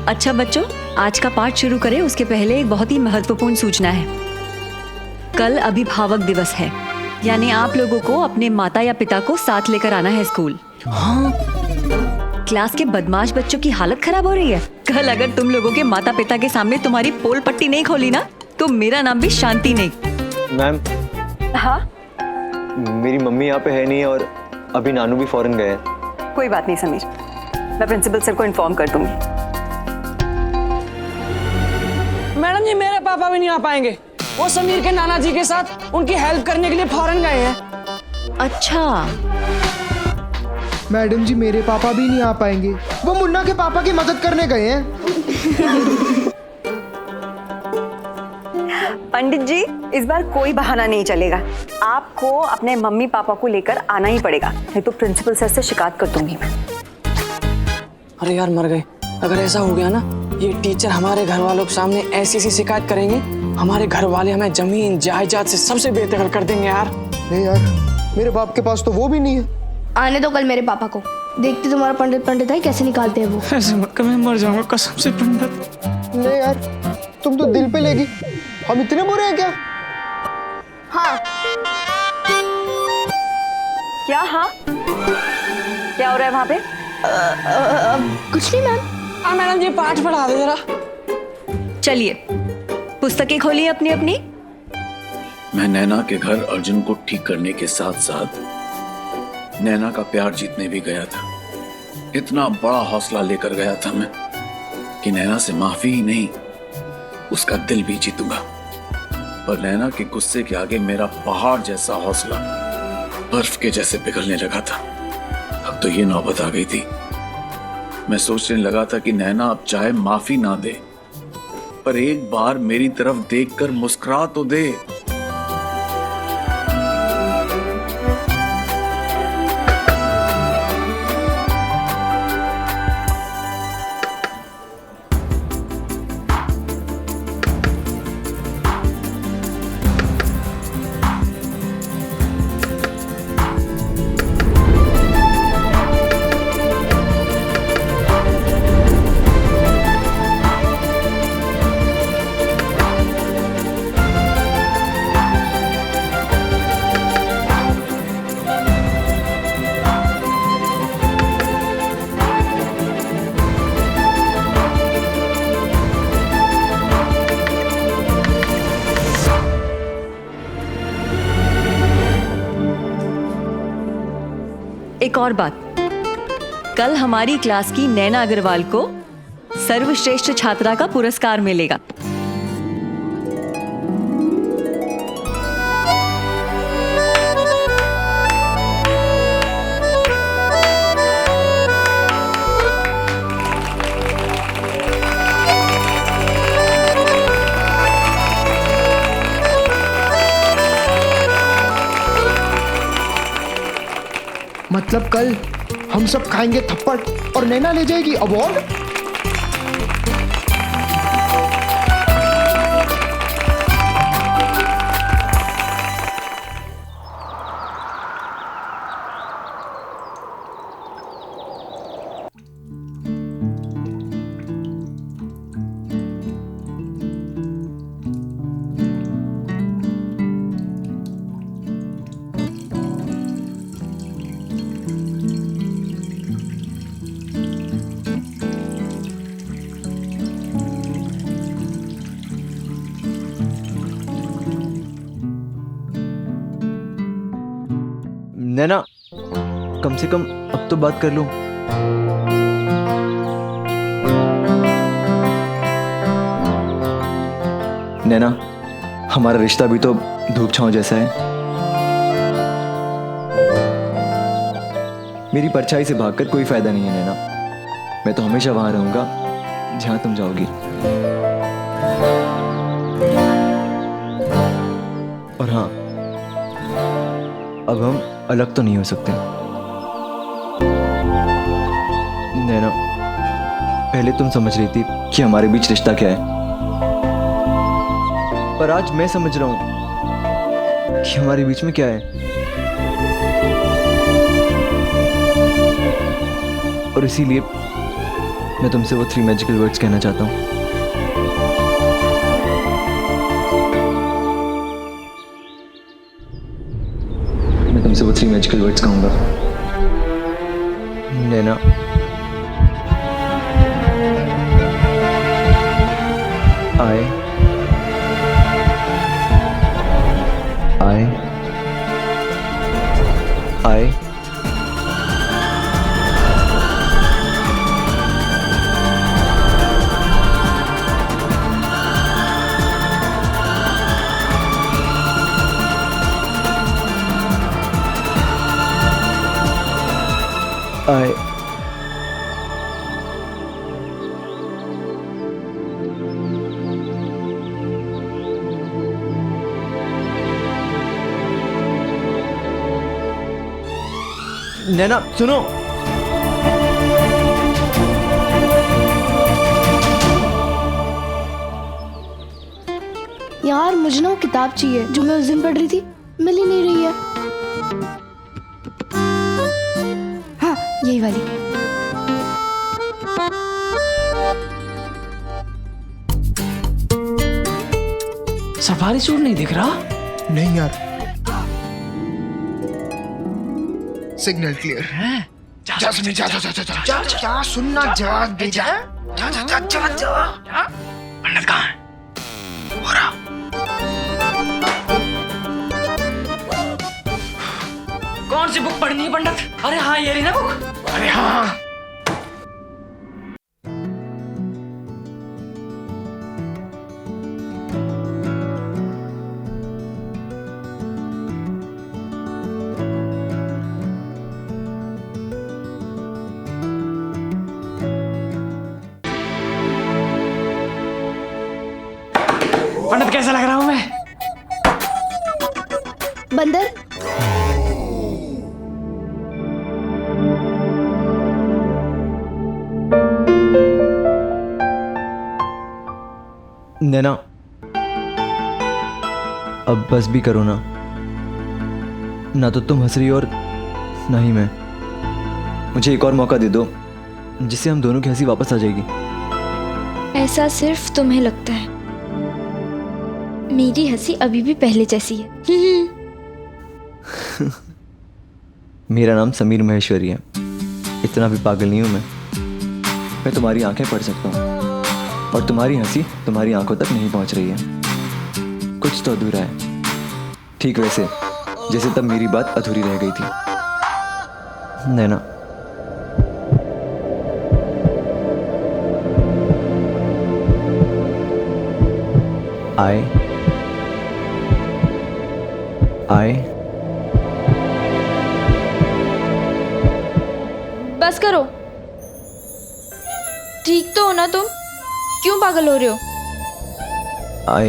अच्छा बच्चों, आज का पाठ शुरू करें उसके पहले एक बहुत ही महत्वपूर्ण सूचना है। कल अभिभावक दिवस है, यानी आप लोगों को अपने माता या पिता को साथ लेकर आना है स्कूल। हाँ? क्लास के बदमाश बच्चों की हालत खराब हो रही है। कल अगर तुम लोगों के माता पिता के सामने तुम्हारी पोल पट्टी नहीं खोली ना, तो मेरा नाम भी शांति नहीं। मैम। हाँ? मेरी मम्मी यहाँ पे है नहीं और अभी नानू भी फॉरेन गए हैं। कोई बात नहीं समीर, मैं प्रिंसिपल सर को इन्फॉर्म कर दूंगी। मैडम जी, मेरे पापा भी नहीं आ पाएंगे। वो समीर के नाना जी के साथ उनकी हेल्प करने के लिए फॉरेन गए हैं। अच्छा। मैडम जी, मेरे पापा भी नहीं आ पाएंगे। वो मुन्ना के पापा की मदद करने गए हैं। पंडित जी, इस बार कोई बहाना नहीं चलेगा। आपको अपने मम्मी पापा को लेकर आना ही पड़ेगा, नहीं तो प्रिंसिपल सर से शिकायत कर दूंगी मैं। अरे यार, मर गए। अगर ऐसा हो गया ना, ये टीचर हमारे घर वालों के सामने ऐसी सी शिकायत करेंगे, हमारे घर वाले हमें जमीन जायदाद से सबसे बेदखल कर देंगे यार। नहीं यार, मेरे बाप के पास तो वो भी नहीं है। आने दो कल मेरे पापा को, देखते तुम्हारा पंडित है कैसे निकालते हैं वो। ऐसे मत कर, मैं मर जाऊंगा कसम से पंडित। नहीं यार, तुम तो दिल पे लेगी। हम इतने बुरे हैं क्या? हाँ। क्या? हाँ, क्या हो रहा है वहाँ पे? कुछ नहीं मैम। हाँ मैडम जी, पाठ पढ़ा दे जरा। चलिए, पुस्तकें खोलिए अपनी अपनी। मैं नैना के घर अर्जुन को ठीक करने के साथ साथ नैना का प्यार जीतने भी गया था। इतना बड़ा हौसला लेकर गया था मैं कि नैना से माफी ही नहीं, उसका दिल भी जीतूंगा। पर नैना के गुस्से के आगे मेरा पहाड़ जैसा हौसला बर्फ के जैसे पिघलने लगा था। अब तो ये नौबत आ गई थी। मैं सोचने लगा था कि नैना अब चाहे माफी ना दे, पर एक बार मेरी तरफ देखकर मुस्कुरा तो दे। एक और बात, कल हमारी क्लास की नैना अग्रवाल को सर्वश्रेष्ठ छात्रा का पुरस्कार मिलेगा। मतलब कल हम सब खाएंगे थप्पड़ और नैना ले जाएगी अवार्ड। नैना, कम से कम अब तो बात कर लूं। नैना, हमारा रिश्ता भी तो धूप छांव जैसा है। मेरी परछाई से भागकर कोई फायदा नहीं है नैना। मैं तो हमेशा वहां रहूंगा जहां तुम जाओगी। और हाँ, अब हम अलग तो नहीं हो सकते। नैना, पहले तुम समझ रही थी कि हमारे बीच रिश्ता क्या है, पर आज मैं समझ रहा हूं कि हमारे बीच में क्या है। और इसीलिए मैं तुमसे वो 3 मैजिकल वर्ड्स कहना चाहता हूँ। मैं तुमसे वो 3 मैजिकल वर्ड्स कहूँगा। नैना, I नैना सुनो। यार मुझे ना वो किताब चाहिए जो मैं उस दिन पढ़ रही थी, मिल ही नहीं रही है। हाँ, यही वाली। सफारी सूट नहीं दिख रहा। नहीं यार, सिग्नल क्लियर है। जा सुन, जा जा जा जा जा जा सुनना, जा दे जा जा जा जा जा जा। पंडित कहाँ है? हो रहा। कौन सी बुक पढ़नी है पंडित? अरे हाँ, ये रही ना बुक। अरे हाँ। पंडित कैसा लग रहा हूं मैं? बंदर। नैना, अब बस भी करो ना। ना तो तुम हंस रही और ना ही मैं। मुझे एक और मौका दे दो जिससे हम दोनों की हंसी वापस आ जाएगी। ऐसा सिर्फ तुम्हें लगता है। मेरी हंसी अभी भी पहले जैसी है। मेरा नाम समीर महेश्वरी है। इतना भी पागल नहीं हूं मैं तुम्हारी आंखें पढ़ सकता हूँ और तुम्हारी हंसी तुम्हारी आंखों तक नहीं पहुंच रही है। कुछ तो अधूरा है, ठीक वैसे जैसे तब मेरी बात अधूरी रह गई थी। नैना, I बस करो। ठीक तो हो ना तुम? क्यों पागल हो रहे हो? I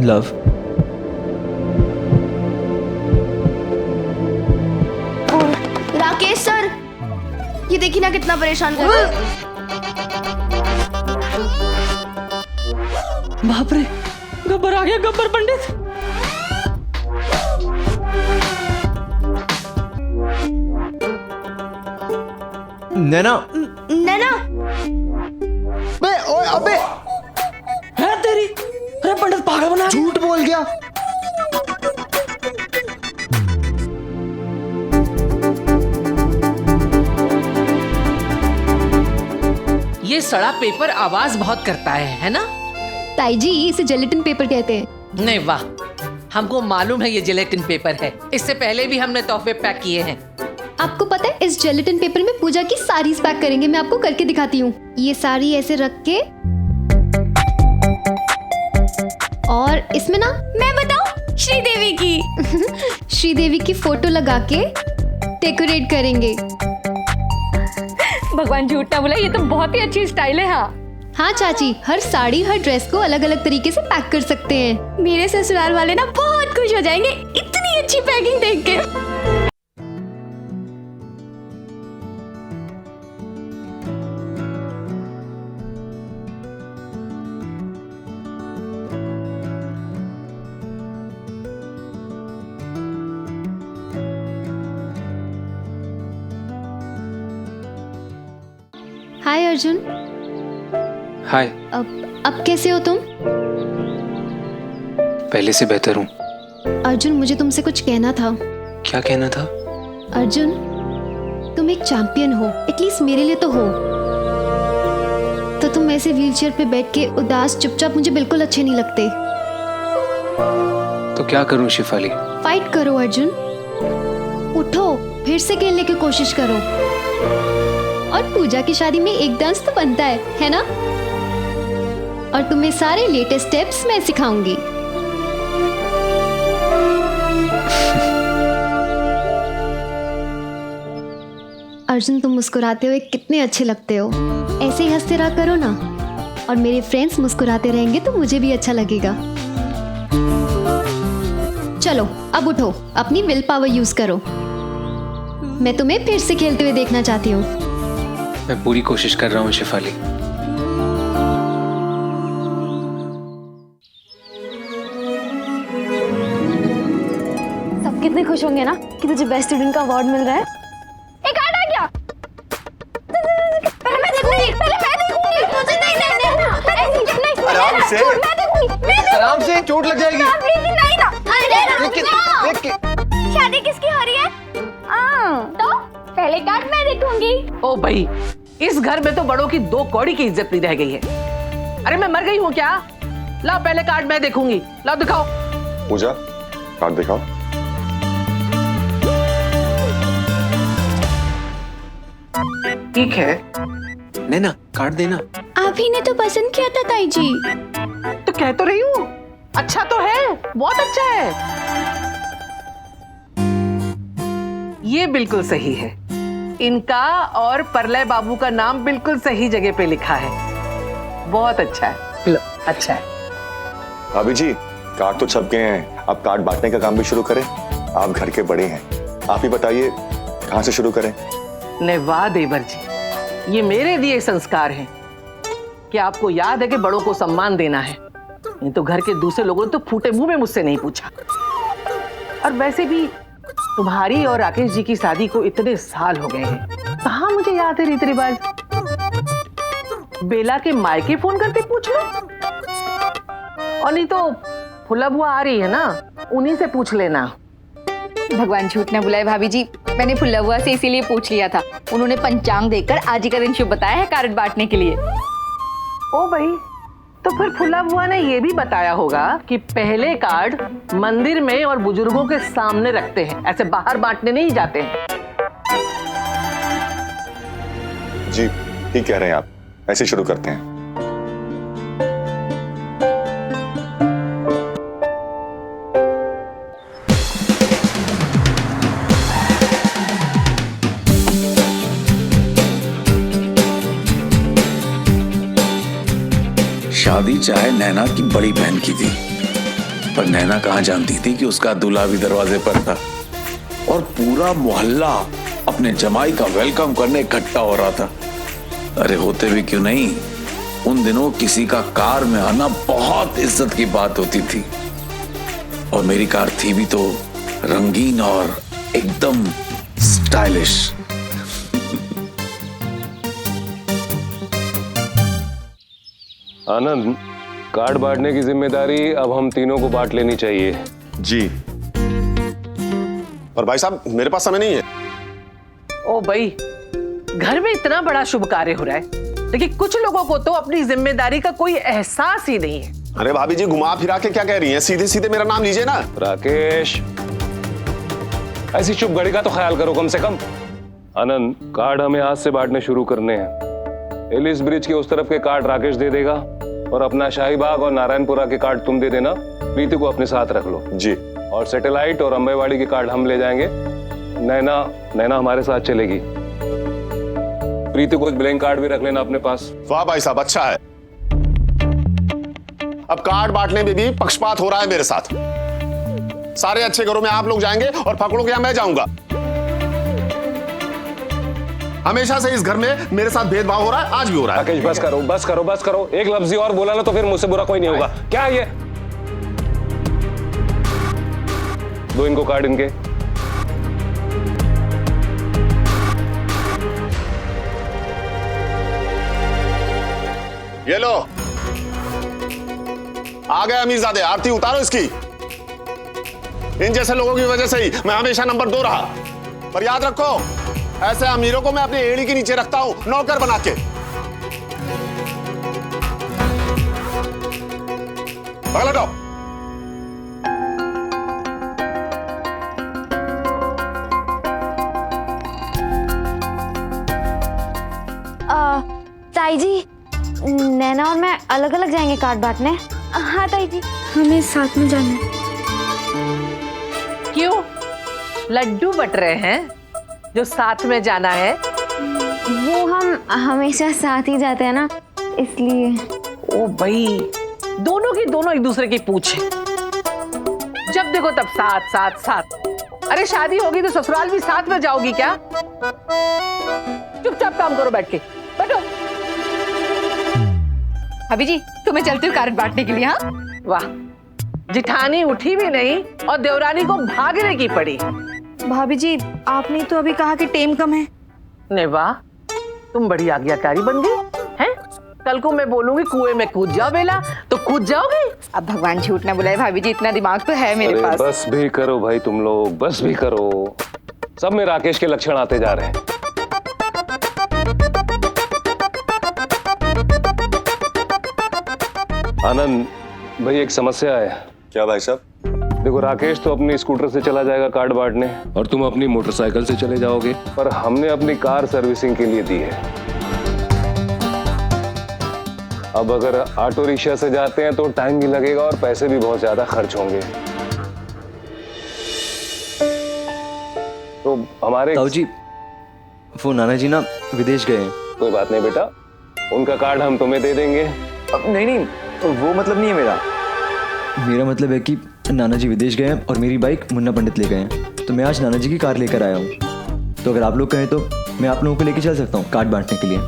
love राकेश सर, ये देखिए ना कितना परेशान कर रहा है। बाप रे, गब्बर आ गया। गब्बर पंडित। नैना, नैना। बे ओए अबे, है तेरी। अरे पंडित पागल बना। झूठ बोल गया। ये सड़ा पेपर आवाज बहुत करता है ना? ताई जी, इसे जेलेटिन पेपर कहते हैं। नहीं, वाह, हमको मालूम है ये जेलेटिन पेपर है। इससे पहले भी हमने तोहफे पैक किए हैं। आपको पता है, इस जेलेटिन पेपर में पूजा की साड़ीज पैक करेंगे। मैं आपको करके दिखाती हूँ। ये साड़ी ऐसे रख के और इसमें ना, मैं बताऊं, श्रीदेवी की श्रीदेवी की फोटो लगा के डेकोरेट करेंगे। भगवान झूठ ना बोला, ये तो बहुत ही अच्छी स्टाइल है। हाँ चाची, हर साड़ी हर ड्रेस को अलग अलग तरीके से पैक कर सकते हैं। मेरे ससुराल वाले ना बहुत खुश हो जाएंगे इतनी अच्छी पैकिंग देख के। हाय अर्जुन। हाय। अब कैसे हो तुम? पहले से बेहतर हूँ। अर्जुन, मुझे तुमसे कुछ कहना था। क्या कहना था? अर्जुन, तुम एक चैंपियन हो, एटलीस्ट मेरे लिए तो हो। तो तुम ऐसे व्हीलचेयर पे बैठ के उदास चुपचाप मुझे बिल्कुल अच्छे नहीं लगते। तो क्या करूँ शिफाली? फाइट करो अर्जुन, उठो, फिर से खेलने की कोशिश करो। और पूजा की शादी में एक डांस तो बनता है ना? और तुम्हें सारे लेटेस्ट स्टेप्स मैं सिखाऊंगी। अर्जुन, तुम मुस्कुराते हुए कितने अच्छे लगते हो। ऐसे ही हंसते रहा करो ना, और मेरे फ्रेंड्स मुस्कुराते रहेंगे तो मुझे भी अच्छा लगेगा। चलो अब उठो, अपनी विल पावर यूज करो। मैं तुम्हें फिर से खेलते हुए देखना चाहती हूँ। मैं पूरी कोशिश कर रहा हूँ शिफाली। सब कितने खुश होंगे ना कि तुझे बेस्ट स्टूडेंट का अवार्ड मिल रहा है। एक कार्ड आ गया। पहले मैं देखूंगी, मुझे नहीं। आराम से, आराम से, चोट लग जाएगी। शादी किसकी हो रही है? तो पहले कार्ड मैं देखूंगी। ओ भाई, इस घर में तो बड़ों की 2 कौड़ी की इज्जत नहीं रह गई है। अरे मैं मर गई हूँ क्या? लाओ पहले कार्ड मैं देखूंगी। लाओ दिखाओ। पूजा, कार्ड दिखाओ। ठीक है। नैना, कार्ड देना। आप ही ने तो पसंद किया था ताई जी। तो कह तो रही हूँ, अच्छा तो है, बहुत अच्छा है। ये बिल्कुल सही है। इनका और परलय बाबू का नाम बिल्कुल सही जगह पे लिखा है। बहुत अच्छा है। लो, अच्छा है। भाभी जी, कार्ड तो छप गए हैं, अब कार्ड बांटने का काम भी शुरू करें। आप घर के बड़े हैं, आप ही बताइए कहाँ से शुरू करें? नहीं, वाह देवर जी, ये मेरे दिए संस्कार हैं कि आपको याद है कि बड़ों को सम्मान देना है। नहीं तो घर के दूसरे लोगों ने तो फूटे मुंह में मुझसे नहीं पूछा। और वैसे भी तुम्हारी और राकेश जी की शादी को इतने साल हो गए हैं, कहाँ मुझे याद है रीति रिवाज। बेला के मायके फोन करके पूछ लो, और नहीं तो फुला बुआ आ रही है ना, उन्हीं से पूछ लेना। भगवान झूठ न बुलाए भाभी जी, मैंने फुल्ला बुआ से इसीलिए पूछ लिया था। उन्होंने पंचांग देखकर आज ही का दिन शुभ बताया है कार्ड बांटने के लिए। ओ भाई, तो फिर फुल्ला बुआ ने ये भी बताया होगा कि पहले कार्ड मंदिर में और बुजुर्गों के सामने रखते हैं, ऐसे बाहर बांटने नहीं जाते हैं। जी ठीक कह रहे हैं आप, ऐसे शुरू करते हैं। शादी चाहे नैना की बड़ी बहन की थी, पर नैना कहाँ जानती थी कि उसका दूल्हा भी दरवाजे पर था और पूरा मोहल्ला अपने जमाई का वेलकम करने इकट्ठा हो रहा था। अरे होते भी क्यों नहीं, उन दिनों किसी का कार में आना बहुत इज्जत की बात होती थी। और मेरी कार थी भी तो रंगीन और एकदम स्टाइलिश। आनंद, कार्ड बांटने की जिम्मेदारी अब हम तीनों को बांट लेनी चाहिए। जी, पर भाई साहब मेरे पास समय नहीं है। ओ भाई, घर में इतना बड़ा शुभ कार्य हो रहा है, लेकिन कुछ लोगों को तो अपनी जिम्मेदारी का कोई एहसास ही नहीं है। अरे भाभी जी, घुमा फिरा के क्या कह रही हैं? सीधे सीधे मेरा नाम लीजिए ना। राकेश, ऐसी शुभ घड़ी का तो ख्याल करो कम से कम। आनंद, कार्ड हमें आज से बांटने शुरू करने हैं। एलिस ब्रिज के उस तरफ के कार्ड राकेश दे देगा और अपना शाहीबाग और नारायणपुरा के कार्ड तुम दे देना। प्रीति को अपने साथ रख लो। जी। और सैटेलाइट और अंबेवाड़ी के कार्ड हम ले जाएंगे। नैना हमारे साथ चलेगी। प्रीति को एक ब्लैंक कार्ड भी रख लेना अपने पास। वाह भाई साहब, अच्छा है। अब कार्ड बांटने में भी पक्षपात हो रहा है मेरे साथ। सारे अच्छे घरों में आप लोग जाएंगे और फकड़ों के यहां मैं जाऊंगा। हमेशा से इस घर में मेरे साथ भेदभाव हो रहा है, आज भी हो रहा है। राकेश, बस करो बस करो बस करो। एक लफ्ज और बोला ना तो फिर मुझसे बुरा कोई नहीं होगा। क्या ये, दो इनको कार्ड इनके। ये लो, आ गए अमीरजादे, आरती उतारो इसकी। इन जैसे लोगों की वजह से ही मैं हमेशा नंबर 2 रहा। पर याद रखो, ऐसे अमीरों को मैं अपनी एड़ी के नीचे रखता हूं, नौकर बना के। बगल हटाओ। ताई जी, नैना और मैं अलग अलग जाएंगे कार्ड बांटने। हाँ ताई जी, हमें साथ में जाना है। क्यों? लड्डू बट रहे हैं जो साथ में जाना है? वो हम हमेशा साथ ही जाते हैं ना, इसलिए। ओ भाई, दोनों की दोनों एक दूसरे की पूछ है। जब देखो तब साथ साथ साथ। अरे शादी होगी तो ससुराल भी साथ में जाओगी क्या? चुपचाप काम करो, बैठ के बैठो। भाभी जी, तो मैं चलती हूँ कार्ड बांटने के लिए। हाँ, वाह, जिठानी उठी भी नहीं और देवरानी को भागने की पड़ी। भाभी जी, आपने तो अभी कहा कि टेम कम है। ने वाह, तुम बड़ी आज्ञाकारी बन गई हैं? कल को मैं बोलूंगी कुएं में कूद जाओ बेला, तो कूद जाओगे? अब भगवान झूठ ना बुलाए भाभी जी, इतना दिमाग तो है मेरे अरे पास। बस भी करो भाई, तुम लोग बस भी करो। सब में राकेश के लक्षण आते जा रहे हैं। आनंद भाई, एक समस्या है। क्या भाई साहब? देखो, राकेश तो अपनी स्कूटर से चला जाएगा कार्ड बांटने और तुम अपनी मोटरसाइकिल से चले जाओगे, पर हमने अपनी कार सर्विसिंग के लिए दी है। अब अगर ऑटो रिक्शा से जाते हैं तो टाइम भी लगेगा और पैसे भी बहुत ज्यादा खर्च होंगे। तो हमारे ताऊ जी, वो नाना जी ना विदेश गए हैं। कोई बात नहीं बेटा, उनका कार्ड हम तुम्हें दे देंगे। नहीं, वो मतलब नहीं है मेरा। मेरा मतलब है कि नाना जी विदेश गए हैं और मेरी बाइक मुन्ना पंडित ले गए हैं, तो मैं आज नाना जी की कार लेकर आया हूँ। तो अगर आप लोग कहें तो मैं आप लोगों को लेकर चल सकता हूँ कार्ड बांटने के लिए।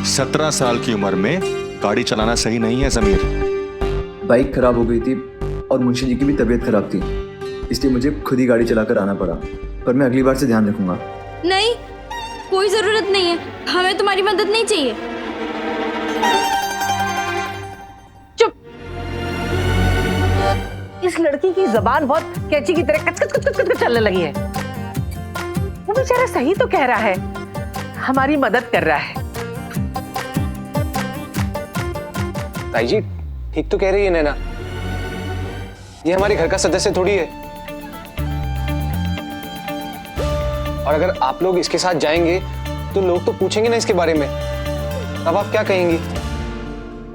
17 साल की उम्र में गाड़ी चलाना सही नहीं है समीर। बाइक खराब हो गई थी और मुंशी जी की भी तबीयत खराब थी, इसलिए मुझे खुद ही गाड़ी चलाकर आना पड़ा। पर मैं अगली बार से ध्यान रखूंगा। नहीं, कोई जरूरत नहीं है, हमें तुम्हारी मदद नहीं चाहिए। चुप। इस लड़की की जबान बहुत कैंची की तरह कच कच कच कच चलने लगी है। वो बेचारा सही तो कह रहा है, हमारी मदद कर रहा है। ताई जी ठीक तो कह रही है नैना, ये हमारे घर का सदस्य थोड़ी है। और अगर आप लोग इसके साथ जाएंगे तो लोग तो पूछेंगे ना इसके बारे में, तब आप क्या कहेंगी?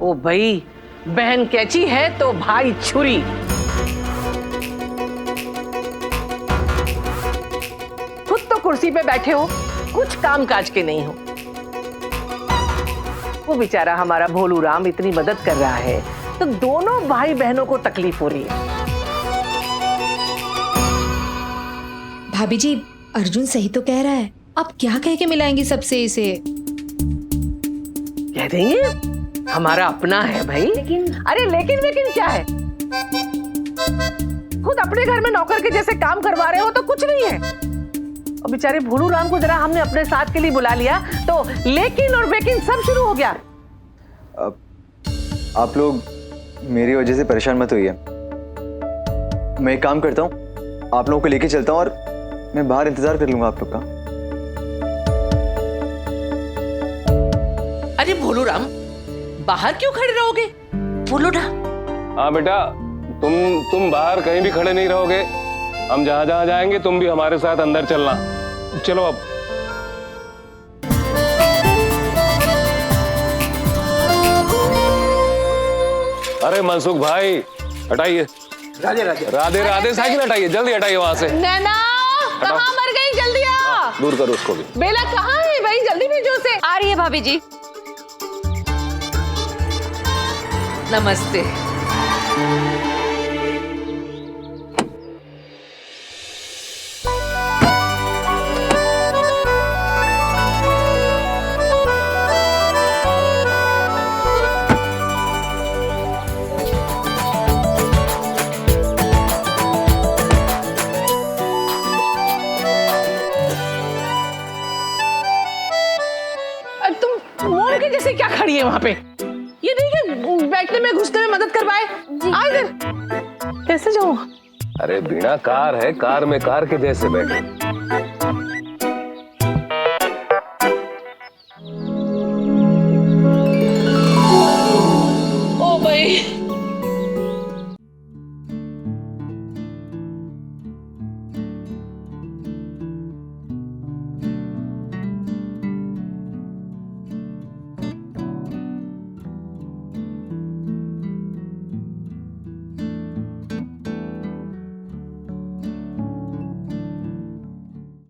ओ भाई, बहन कैची है तो भाई छुरी। खुद तो कुर्सी पे बैठे हो, कुछ काम काज के नहीं हो। वो बेचारा हमारा भोलू राम इतनी मदद कर रहा है तो दोनों भाई बहनों को तकलीफ हो रही है। भाभी जी, अर्जुन सही तो कह रहा है। आप क्या कह के मिलाएंगी सबसे इसे? कह देंगे हमारा अपना है भाई। अरे लेकिन क्या है? खुद अपने घर में नौकर के जैसे काम करवा रहे हो तो कुछ नहीं है। और बेचारे भोलू राम को जरा हमने अपने साथ के लिए बुला लिया तो लेकिन और बेकिन सब शुरू हो गया। आप लोग मेरी वजह से परेशान मत होइए। मैं एक काम करता हूँ, आप लोगों को लेके चलता हूँ और मैं बाहर इंतजार कर लूंगा आप लोग का। अरे भोलू राम, बाहर क्यों खड़े रहोगे? बोलो ना। हाँ बेटा, तुम बाहर कहीं भी खड़े नहीं रहोगे। हम जहां जहां जाएंगे तुम भी हमारे साथ अंदर चलना। चलो अब। अरे मनसुख भाई, हटाइए। राधे राधे। राधे राधे, साइकिल हटाइए, जल्दी हटाइए वहां से। नैना कहाँ मर गई? जल्दी आ। दूर करो उसको भी। बेला कहाँ है भाई? जल्दी भेजो उसे। आ रही है भाभी जी। नमस्ते। ऐसे क्या खड़ी है वहां पे? ये नहीं कि बैठने में घुसने में मदद करवाए। आ इधर। कैसे जाऊँ? अरे बिना कार है, कार में कार के जैसे बैठे।